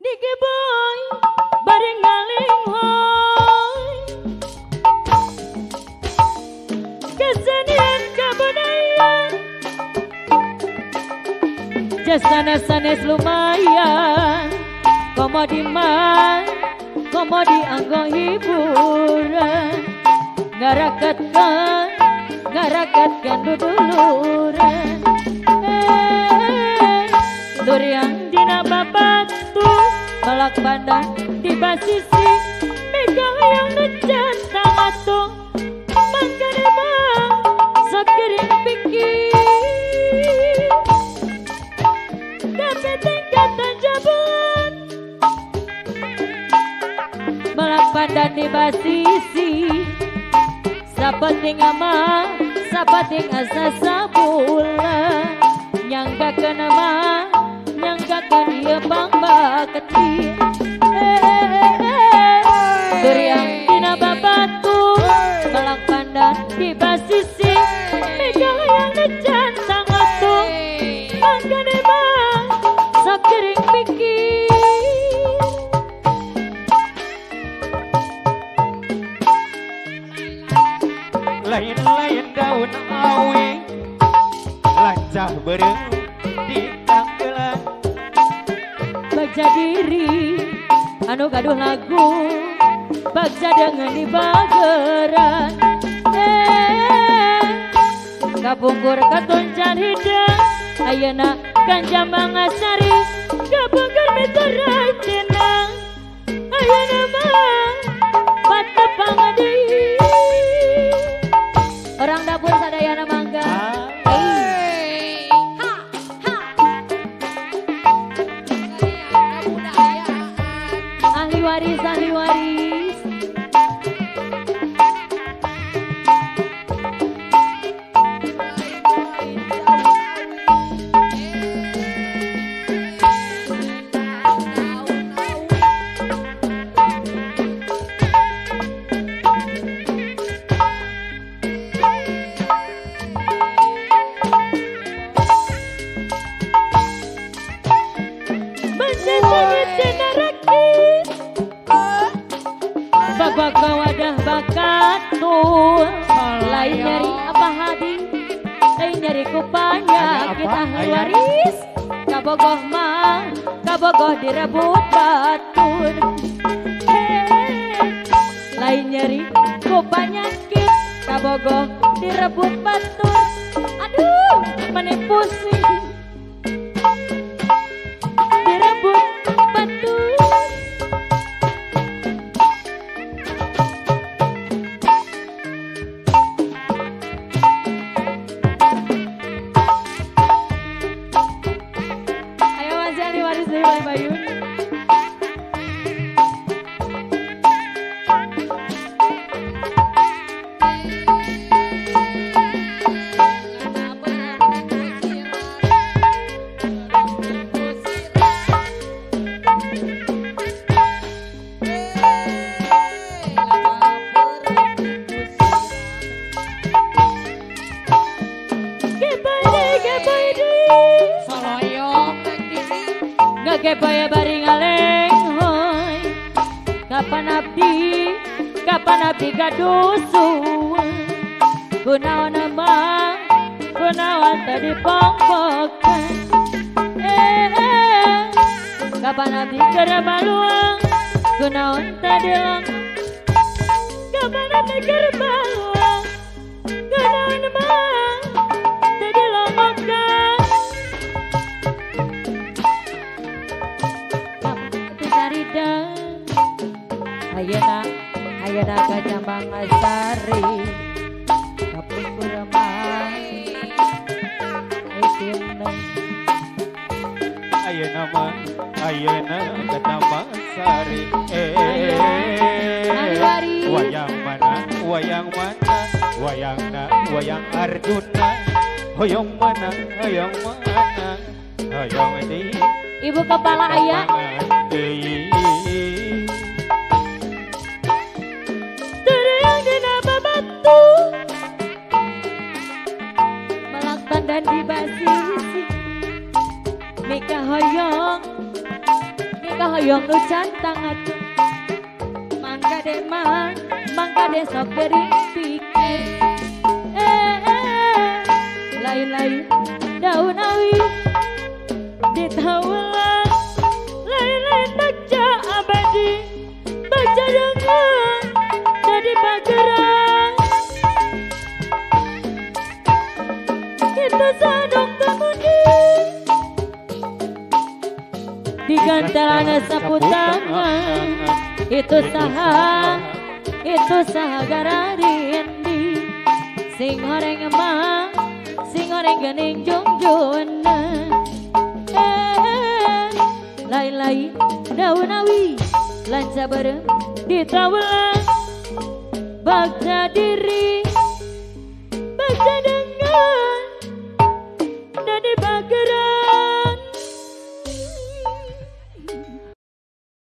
Niki boy bareng ngaling hoy kesenian kebudayaan jasana sanes lumayan komodi man komodi anggo hiburan ngarakatkan duduluran Duriang dina babatu balak bandang di basisi mega yang nejan tangatung mangga demang sakiring pikir tapi tingkatan jabuan balak bandang di basisi sapating ama sapating asa sabula nyangka kenama nyangkakan dia bangga kecil Duriang dina babatu balak pandan di basisi mega yang nejan tangatung mangga demang sakiring pikir lain-lain daun awi lancah bereng di tanggelan bagja diri anu gaduh lagu bagja dengan di bageran kabungkur katoncan hidang ayeuna kanjam mangasari kabungkur miterai cenang ayeuna mah patepang deui orang dapur sadayana mangga ahli waris Baga wadah bakatu lain nyari apa hadi lain nyari kupanya kita waris kabogoh mah kabogoh direbut batur lain nyari kupanya kit kabogoh direbut batur aduh mana pusing direbut batur Kepaya bari ngaleng hoy kapan abdi gadusuan kunaon nama kunaon tadi pongpokan kapan abdi keur baluang kunaon tadi lang kapan abdi keur baluang kunaon mah tadi lomokan Ayeuna ka Jambang Asari kapungkur mah ekeunang ayeuna ka Jambang Asari wayang mana wayang Arjuna hoyong mana hoyong di ibu kepala aya dan di basisi Mika hoyong nu cantangat mangka de sok beri pikir lain-lain daun awi ditawulan lain-lain baca abadi baca dengan jadi pageran kita sadong kemudi digantaran sapu tangan itu saha gararindi sing horeng emang sing horeng gening jongjona lain-lain daun awi lanca bareng ditrawulan bagja diri bagja dengan